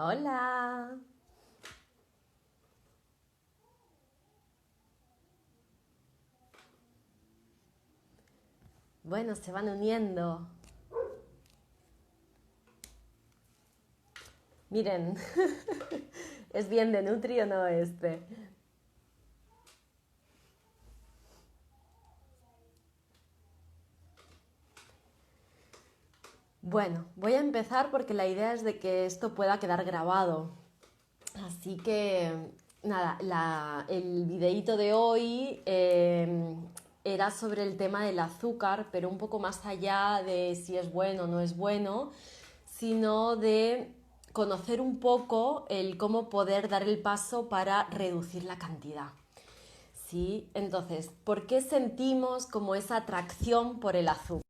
Hola. Bueno, se van uniendo. Miren, ¿es bien de Nutri o no este? Bueno, voy a empezar porque la idea es de que esto pueda quedar grabado. Así que, nada, el videíto de hoy era sobre el tema del azúcar, pero un poco más allá de si es bueno o no es bueno, sino de conocer un poco el cómo poder dar el paso para reducir la cantidad. ¿Sí? Entonces, ¿por qué sentimos como esa atracción por el azúcar?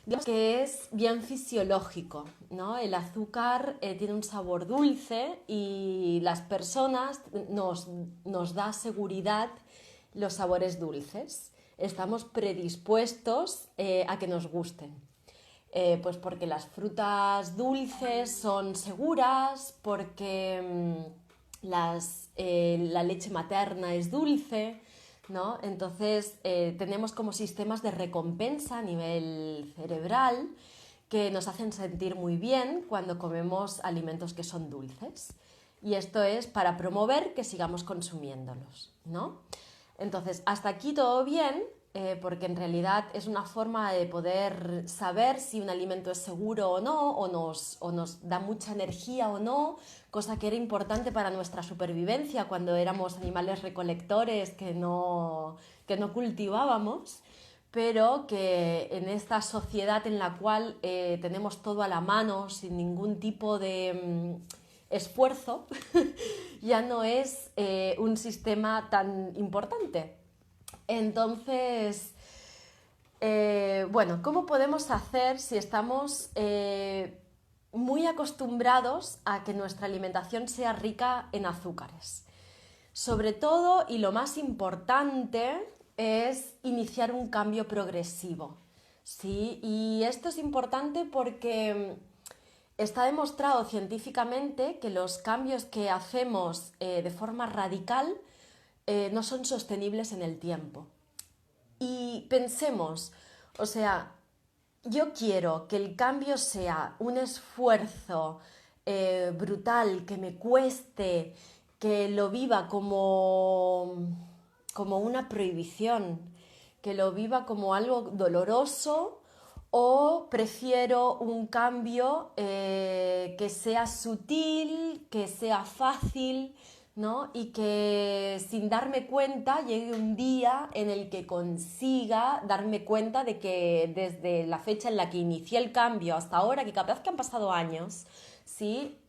Digamos que es bien fisiológico, ¿no? El azúcar tiene un sabor dulce y las personas nos da seguridad los sabores dulces. Estamos predispuestos a que nos gusten. Pues porque las frutas dulces son seguras, porque la leche materna es dulce, ¿no? Entonces tenemos como sistemas de recompensa a nivel cerebral que nos hacen sentir muy bien cuando comemos alimentos que son dulces. Y esto es para promover que sigamos consumiéndolos, ¿no? Entonces, hasta aquí todo bien, porque en realidad es una forma de poder saber si un alimento es seguro o no, o nos da mucha energía o no, cosa que era importante para nuestra supervivencia cuando éramos animales recolectores que no cultivábamos, pero que en esta sociedad en la cual tenemos todo a la mano sin ningún tipo de esfuerzo, ya no es un sistema tan importante. Entonces, bueno, ¿cómo podemos hacer si estamos muy acostumbrados a que nuestra alimentación sea rica en azúcares? Sobre todo, y lo más importante, es iniciar un cambio progresivo. ¿Sí? Y esto es importante porque está demostrado científicamente que los cambios que hacemos de forma radical no son sostenibles en el tiempo. Y pensemos, o sea, yo quiero que el cambio sea un esfuerzo brutal, que me cueste, que lo viva como una prohibición, que lo viva como algo doloroso, o prefiero un cambio que sea sutil, que sea fácil, ¿no? Y que sin darme cuenta llegue un día en el que consiga darme cuenta de que desde la fecha en la que inicié el cambio hasta ahora, que capaz que han pasado años, ¿sí?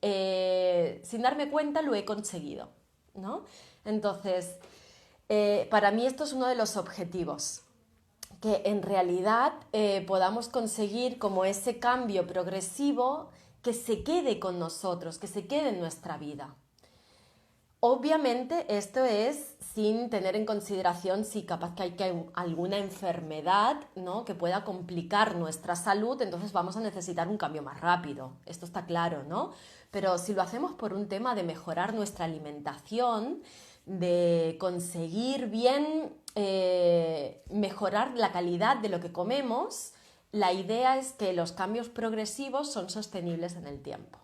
Sin darme cuenta lo he conseguido, ¿no? Entonces, para mí esto es uno de los objetivos, que en realidad podamos conseguir como ese cambio progresivo que se quede con nosotros, que se quede en nuestra vida. Obviamente esto es sin tener en consideración si capaz que hay alguna enfermedad, ¿no?, que pueda complicar nuestra salud, entonces vamos a necesitar un cambio más rápido. Esto está claro, ¿no? Pero si lo hacemos por un tema de mejorar nuestra alimentación, de conseguir bien mejorar la calidad de lo que comemos, la idea es que los cambios progresivos son sostenibles en el tiempo.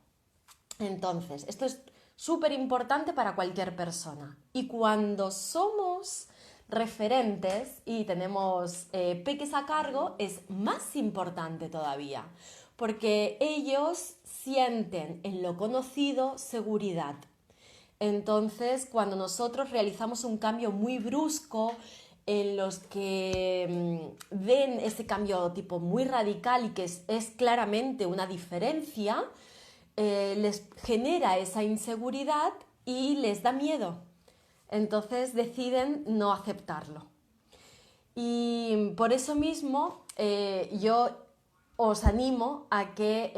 Entonces, esto es súper importante para cualquier persona. Y cuando somos referentes y tenemos peques a cargo, es más importante todavía, porque ellos sienten en lo conocido seguridad. Entonces, cuando nosotros realizamos un cambio muy brusco, en los que ven ese cambio tipo muy radical y que es claramente una diferencia, les genera esa inseguridad y les da miedo. Entonces deciden no aceptarlo. Y por eso mismo yo os animo a que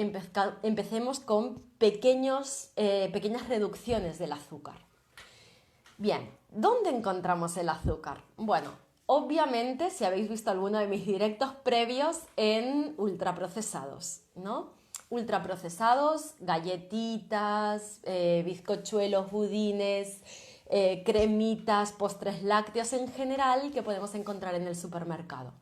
empecemos con pequeñas reducciones del azúcar. Bien, ¿dónde encontramos el azúcar? Bueno, obviamente si habéis visto alguno de mis directos previos en ultraprocesados, ¿no? ultraprocesados, galletitas, bizcochuelos, budines, cremitas, postres lácteos en general que podemos encontrar en el supermercado.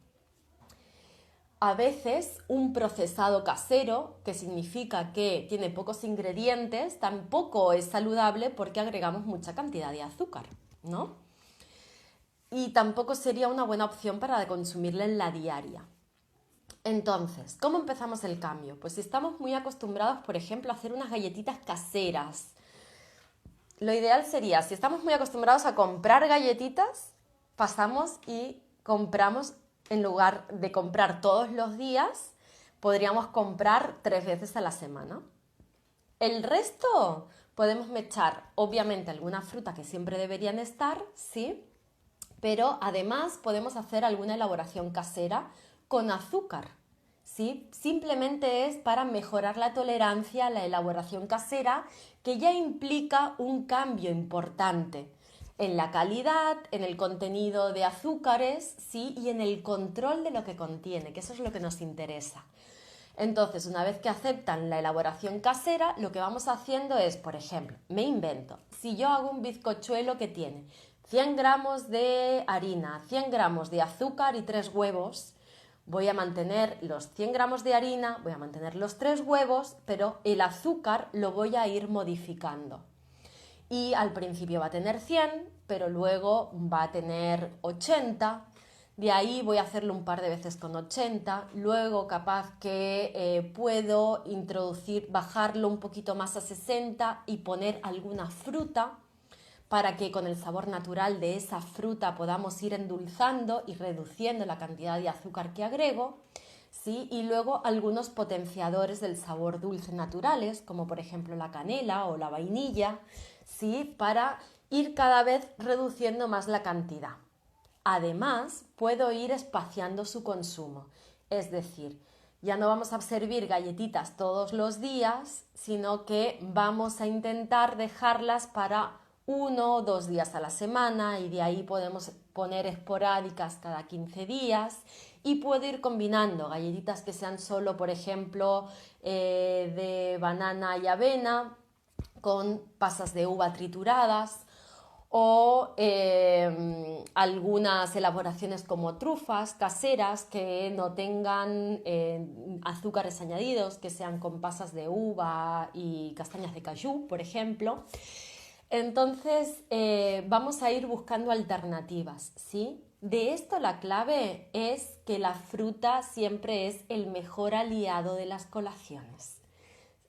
A veces un procesado casero, que significa que tiene pocos ingredientes, tampoco es saludable porque agregamos mucha cantidad de azúcar, ¿no? Y tampoco sería una buena opción para consumirla en la diaria. Entonces, ¿cómo empezamos el cambio? Pues si estamos muy acostumbrados, por ejemplo, a hacer unas galletitas caseras, lo ideal sería, si estamos muy acostumbrados a comprar galletitas, pasamos y compramos, en lugar de comprar todos los días, podríamos comprar 3 veces a la semana. El resto podemos echar, obviamente, alguna fruta que siempre deberían estar, ¿sí? Pero además podemos hacer alguna elaboración casera con azúcar, ¿sí? Simplemente es para mejorar la tolerancia a la elaboración casera, que ya implica un cambio importante en la calidad, en el contenido de azúcares, ¿sí? Y en el control de lo que contiene, que eso es lo que nos interesa. Entonces, una vez que aceptan la elaboración casera, lo que vamos haciendo es, por ejemplo, me invento, si yo hago un bizcochuelo que tiene 100 gramos de harina, 100 gramos de azúcar y 3 huevos, voy a mantener los 100 gramos de harina, voy a mantener los 3 huevos, pero el azúcar lo voy a ir modificando. Y al principio va a tener 100, pero luego va a tener 80. De ahí voy a hacerlo un par de veces con 80, luego capaz que puedo introducir, bajarlo un poquito más a 60 y poner alguna fruta para que con el sabor natural de esa fruta podamos ir endulzando y reduciendo la cantidad de azúcar que agrego, ¿sí? Y luego algunos potenciadores del sabor dulce naturales, como por ejemplo la canela o la vainilla, ¿sí? Para ir cada vez reduciendo más la cantidad. Además, puedo ir espaciando su consumo, es decir, ya no vamos a servir galletitas todos los días, sino que vamos a intentar dejarlas para 1 o 2 días a la semana, y de ahí podemos poner esporádicas cada 15 días, y puedo ir combinando galletitas que sean solo, por ejemplo, de banana y avena, con pasas de uva trituradas, o algunas elaboraciones como trufas caseras que no tengan azúcares añadidos, que sean con pasas de uva y castañas de cayú, por ejemplo. Entonces vamos a ir buscando alternativas, ¿sí? De esto la clave es que la fruta siempre es el mejor aliado de las colaciones.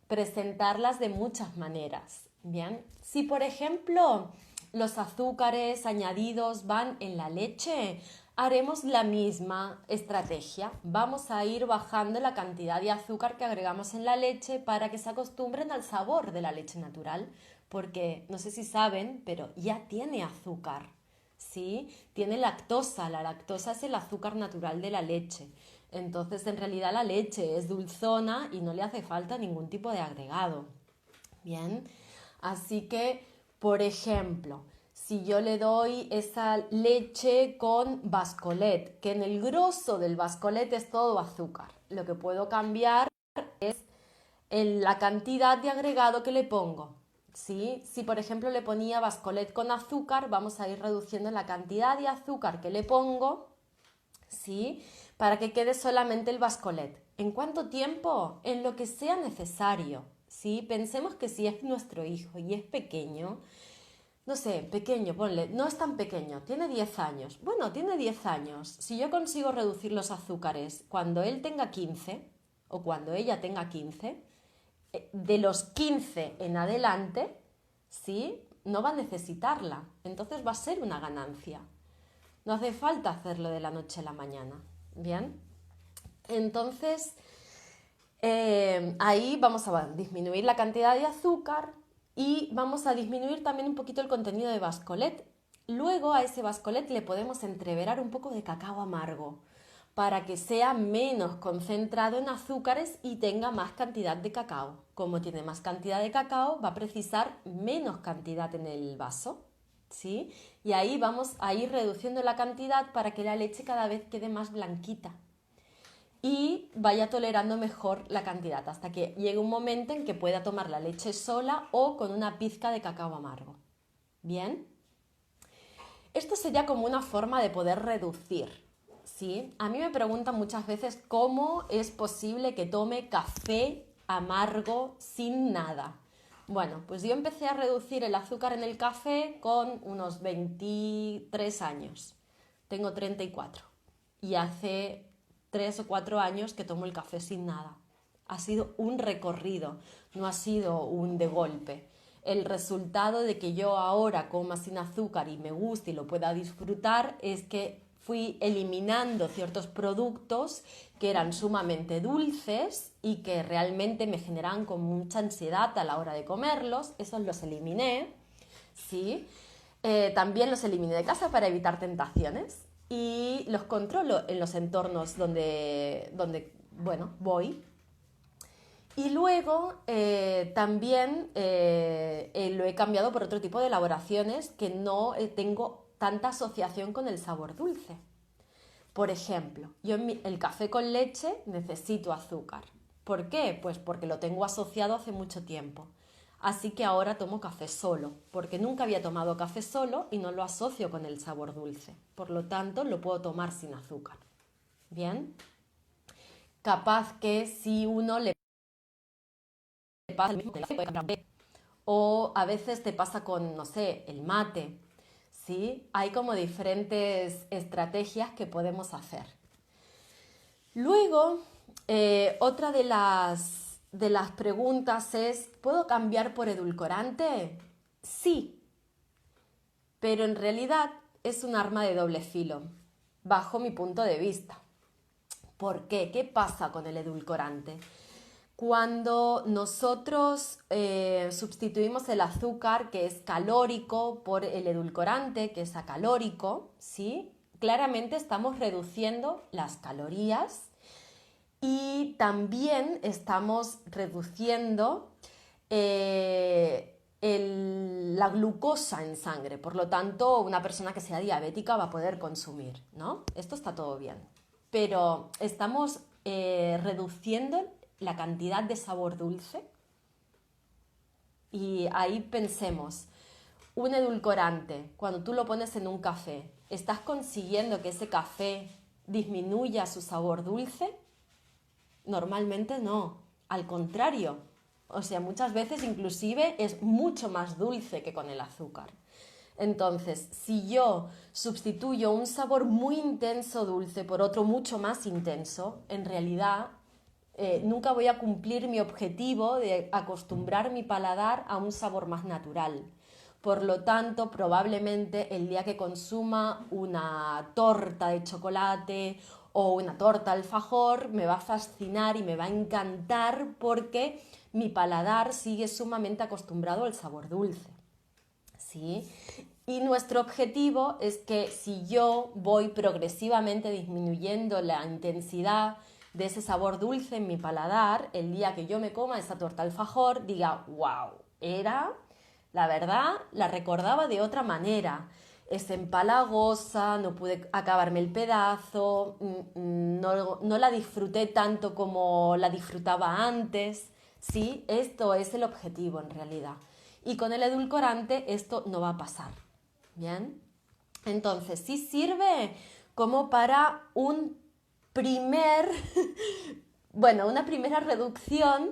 Presentarlas de muchas maneras, ¿bien? Si por ejemplo los azúcares añadidos van en la leche, haremos la misma estrategia. Vamos a ir bajando la cantidad de azúcar que agregamos en la leche para que se acostumbren al sabor de la leche natural, porque no sé si saben, pero ya tiene azúcar, ¿sí? Tiene lactosa. La lactosa es el azúcar natural de la leche. Entonces, en realidad la leche es dulzona y no le hace falta ningún tipo de agregado. Bien, así que, por ejemplo, si yo le doy esa leche con bascolet, que en el grosso del bascolet es todo azúcar, lo que puedo cambiar es en la cantidad de agregado que le pongo. ¿Sí? Si por ejemplo le ponía bascolet con azúcar, vamos a ir reduciendo la cantidad de azúcar que le pongo, ¿sí? Para que quede solamente el bascolet. ¿En cuánto tiempo? En lo que sea necesario, ¿sí? Pensemos que si es nuestro hijo y es pequeño, no sé, pequeño, ponle, no es tan pequeño, tiene 10 años. Bueno, tiene 10 años. Si yo consigo reducir los azúcares cuando él tenga 15 o cuando ella tenga 15, de los 15 en adelante, ¿sí? No va a necesitarla. Entonces va a ser una ganancia. No hace falta hacerlo de la noche a la mañana. ¿Bien? Entonces, ahí vamos a disminuir la cantidad de azúcar y vamos a disminuir también un poquito el contenido de bascolet. Luego a ese bascolet le podemos entreverar un poco de cacao amargo para que sea menos concentrado en azúcares y tenga más cantidad de cacao. Como tiene más cantidad de cacao, va a precisar menos cantidad en el vaso, ¿sí? Y ahí vamos a ir reduciendo la cantidad para que la leche cada vez quede más blanquita. y vaya tolerando mejor la cantidad hasta que llegue un momento en que pueda tomar la leche sola o con una pizca de cacao amargo. ¿Bien? Esto sería como una forma de poder reducir, ¿sí? A mí me preguntan muchas veces cómo es posible que tome café amargo sin nada. Bueno, pues yo empecé a reducir el azúcar en el café con unos 23 años. Tengo 34 y hace 3 o 4 años que tomo el café sin nada. Ha sido un recorrido, no ha sido un de golpe. El resultado de que yo ahora coma sin azúcar y me guste y lo pueda disfrutar es que fui eliminando ciertos productos que eran sumamente dulces y que realmente me generaban con mucha ansiedad a la hora de comerlos. Esos los eliminé, ¿sí? También los eliminé de casa para evitar tentaciones y los controlo en los entornos donde bueno, voy. Y luego también lo he cambiado por otro tipo de elaboraciones que no tengo tanta asociación con el sabor dulce. Por ejemplo, yo en el café con leche necesito azúcar. ¿Por qué? Pues porque lo tengo asociado hace mucho tiempo. Así que ahora tomo café solo, porque nunca había tomado café solo y no lo asocio con el sabor dulce. Por lo tanto, lo puedo tomar sin azúcar. ¿Bien? Capaz que si uno le pasa el mismo con el café, o a veces te pasa con, no sé, el mate, ¿sí? Hay como diferentes estrategias que podemos hacer. Luego, otra de las preguntas es, ¿puedo cambiar por edulcorante? Sí, pero en realidad es un arma de doble filo, bajo mi punto de vista. ¿Por qué? ¿Qué pasa con el edulcorante? Cuando nosotros sustituimos el azúcar, que es calórico, por el edulcorante, que es acalórico, ¿sí? Claramente estamos reduciendo las calorías y también estamos reduciendo la glucosa en sangre. Por lo tanto, una persona que sea diabética va a poder consumir, ¿no? Esto está todo bien. Pero estamos reduciendo la cantidad de sabor dulce y ahí pensemos, un edulcorante, cuando tú lo pones en un café, ¿estás consiguiendo que ese café disminuya su sabor dulce? Normalmente no, al contrario. O sea, muchas veces inclusive es mucho más dulce que con el azúcar. Entonces, si yo sustituyo un sabor muy intenso dulce por otro mucho más intenso, en realidad nunca voy a cumplir mi objetivo de acostumbrar mi paladar a un sabor más natural. Por lo tanto, probablemente el día que consuma una torta de chocolate o una torta alfajor me va a fascinar y me va a encantar porque mi paladar sigue sumamente acostumbrado al sabor dulce. ¿Sí? Y nuestro objetivo es que si yo voy progresivamente disminuyendo la intensidad de ese sabor dulce en mi paladar, el día que yo me coma esa torta alfajor, diga, wow, la verdad, la recordaba de otra manera. Es empalagosa, no pude acabarme el pedazo, no la disfruté tanto como la disfrutaba antes. Sí, esto es el objetivo en realidad. Y con el edulcorante esto no va a pasar. ¿Bien? Entonces, sí sirve como para una primera reducción,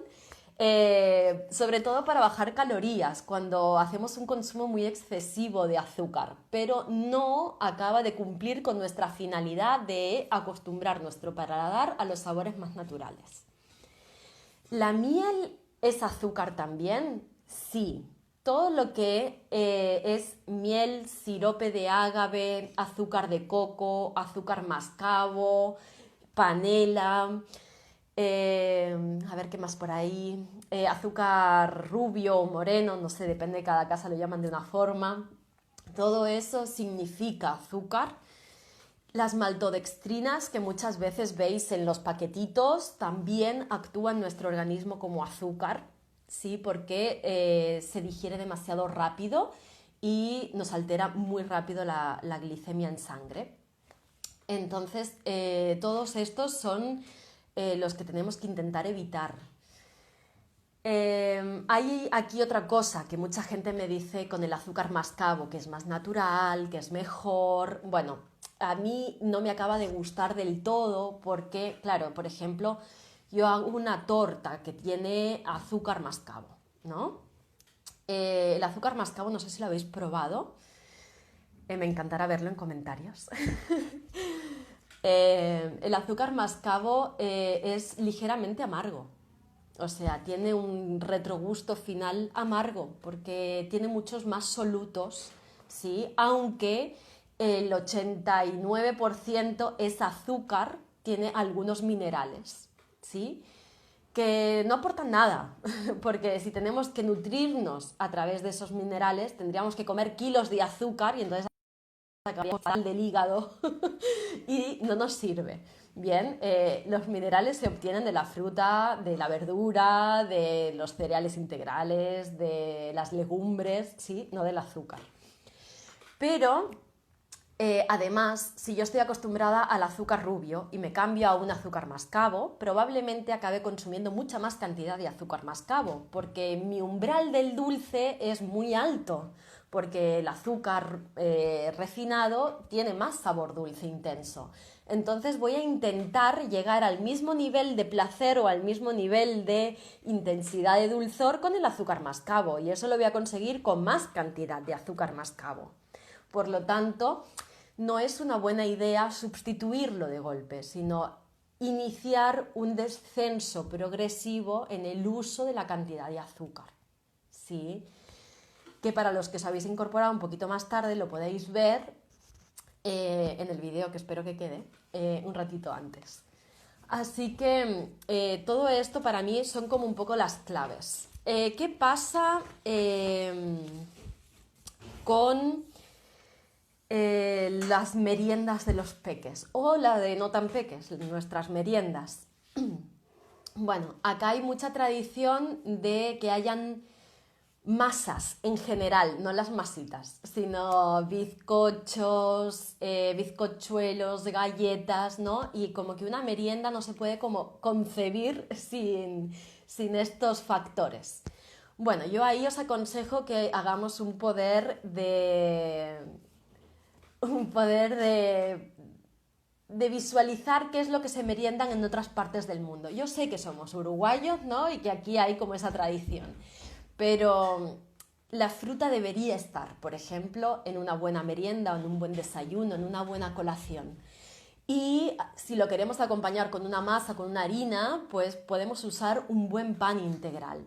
sobre todo para bajar calorías cuando hacemos un consumo muy excesivo de azúcar, pero no acaba de cumplir con nuestra finalidad de acostumbrar nuestro paladar a los sabores más naturales. ¿La miel es azúcar también? Sí. Todo lo que es miel, sirope de ágave, azúcar de coco, azúcar mascabo, panela, a ver qué más por ahí, azúcar rubio o moreno, no sé, depende de cada casa, lo llaman de una forma. Todo eso significa azúcar. Las maltodextrinas que muchas veces veis en los paquetitos también actúan en nuestro organismo como azúcar, ¿sí? Porque se digiere demasiado rápido y nos altera muy rápido la glicemia en sangre. Entonces, todos estos son los que tenemos que intentar evitar. Hay aquí otra cosa que mucha gente me dice con el azúcar mascabo, que es más natural, que es mejor. Bueno, a mí no me acaba de gustar del todo porque, claro, por ejemplo, yo hago una torta que tiene azúcar mascabo, ¿no? El azúcar mascabo, no sé si lo habéis probado, me encantará verlo en comentarios. El azúcar mascabo es ligeramente amargo. O sea, tiene un retrogusto final amargo porque tiene muchos más solutos, ¿sí? Aunque el 89% es azúcar, tiene algunos minerales, ¿sí? Que no aportan nada, porque si tenemos que nutrirnos a través de esos minerales, tendríamos que comer kilos de azúcar y entonces acabaríamos fatal del hígado y no nos sirve. Bien, los minerales se obtienen de la fruta, de la verdura, de los cereales integrales, de las legumbres, ¿sí? No del azúcar. Pero, además, si yo estoy acostumbrada al azúcar rubio y me cambio a un azúcar mascabo, probablemente acabe consumiendo mucha más cantidad de azúcar mascabo, porque mi umbral del dulce es muy alto, porque el azúcar refinado tiene más sabor dulce intenso. Entonces voy a intentar llegar al mismo nivel de placer o al mismo nivel de intensidad de dulzor con el azúcar mascabo, y eso lo voy a conseguir con más cantidad de azúcar mascabo. Por lo tanto, no es una buena idea sustituirlo de golpe, sino iniciar un descenso progresivo en el uso de la cantidad de azúcar. ¿Sí? Que para los que os habéis incorporado un poquito más tarde lo podéis ver en el vídeo, que espero que quede un ratito antes. Así que todo esto para mí son como un poco las claves. ¿Qué pasa con las meriendas de los peques o la de no tan peques, nuestras meriendas? Bueno, acá hay mucha tradición de que hayan masas en general, no las masitas, sino bizcochos, bizcochuelos, galletas, ¿no? Y como que una merienda no se puede como concebir sin estos factores. Bueno, yo ahí os aconsejo que hagamos un poder de visualizar qué es lo que se meriendan en otras partes del mundo. Yo sé que somos uruguayos, ¿no? Y que aquí hay como esa tradición. Pero la fruta debería estar, por ejemplo, en una buena merienda o en un buen desayuno, en una buena colación. Y si lo queremos acompañar con una masa, con una harina, pues podemos usar un buen pan integral.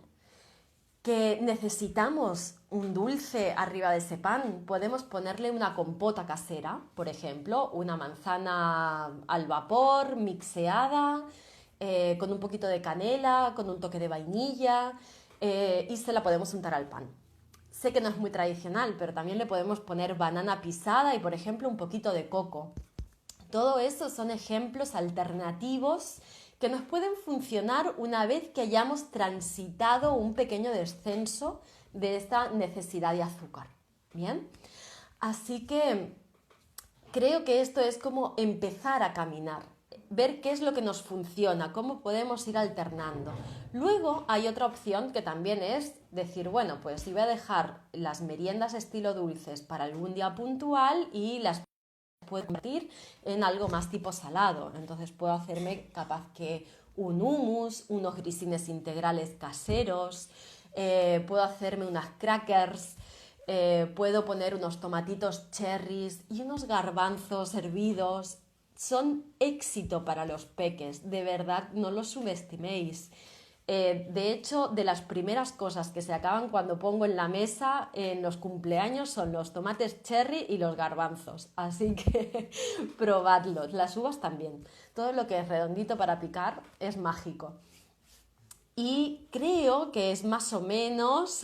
Que necesitamos un dulce arriba de ese pan, podemos ponerle una compota casera, por ejemplo, una manzana al vapor, mixeada, con un poquito de canela, con un toque de vainilla, y se la podemos untar al pan. Sé que no es muy tradicional, pero también le podemos poner banana pisada y, por ejemplo, un poquito de coco. Todo eso son ejemplos alternativos que nos pueden funcionar una vez que hayamos transitado un pequeño descenso de esta necesidad de azúcar. ¿Bien? Así que creo que esto es como empezar a caminar, ver qué es lo que nos funciona, cómo podemos ir alternando. Luego hay otra opción que también es decir, bueno, pues si voy a dejar las meriendas estilo dulces para algún día puntual y las puedo convertir en algo más tipo salado. Entonces puedo hacerme capaz que un hummus, unos grisines integrales caseros, puedo hacerme unas crackers, puedo poner unos tomatitos cherries y unos garbanzos hervidos. Son éxito para los peques, de verdad, no los subestiméis. De hecho, de las primeras cosas que se acaban cuando pongo en la mesa en los cumpleaños son los tomates cherry y los garbanzos. Así que probadlos. Las uvas también. Todo lo que es redondito para picar es mágico. Y creo que es más o menos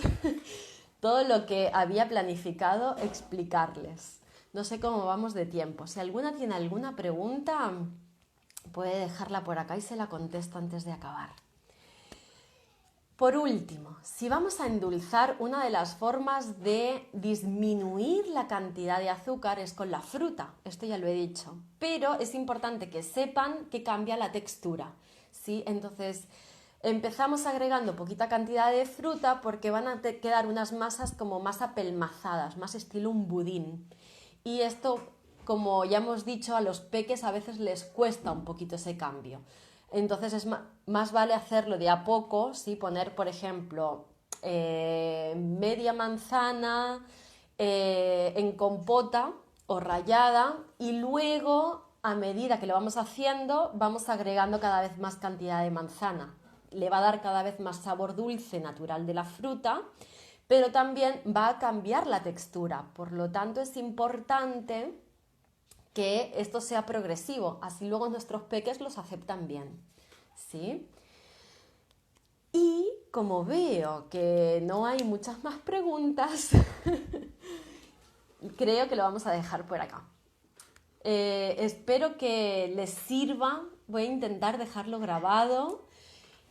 todo lo que había planificado explicarles. No sé cómo vamos de tiempo. Si alguna tiene alguna pregunta, puede dejarla por acá y se la contesto antes de acabar. Por último, si vamos a endulzar, una de las formas de disminuir la cantidad de azúcar es con la fruta, esto ya lo he dicho, pero es importante que sepan que cambia la textura. ¿sí? Entonces, empezamos agregando poquita cantidad de fruta porque van a quedar unas masas como más apelmazadas, más estilo un budín. Y esto, como ya hemos dicho, a los peques a veces les cuesta un poquito ese cambio. Entonces es más vale hacerlo de a poco, ¿sí? Poner, por ejemplo, media manzana en compota o rallada y luego, a medida que lo vamos haciendo, vamos agregando cada vez más cantidad de manzana. Le va a dar cada vez más sabor dulce natural de la fruta, pero también va a cambiar la textura. Por lo tanto, es importante que esto sea progresivo, así luego nuestros peques los aceptan bien, ¿sí? Y como veo que no hay muchas más preguntas, creo que lo vamos a dejar por acá. Espero que les sirva, voy a intentar dejarlo grabado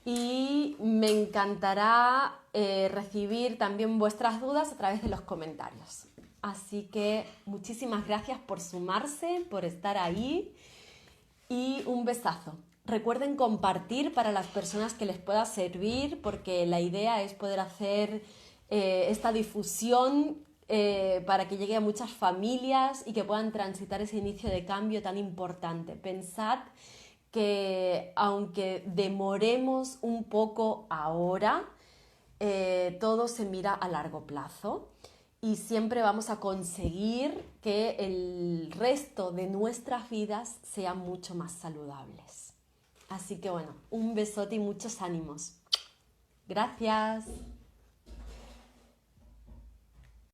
y me encantará recibir también vuestras dudas a través de los comentarios. Así que muchísimas gracias por sumarse, por estar ahí y un besazo. Recuerden compartir para las personas que les pueda servir porque la idea es poder hacer esta difusión para que llegue a muchas familias y que puedan transitar ese inicio de cambio tan importante. Pensad que aunque demoremos un poco ahora, todo se mira a largo plazo y siempre vamos a conseguir que el resto de nuestras vidas sean mucho más saludables. Así que bueno, un besote y muchos ánimos. Gracias.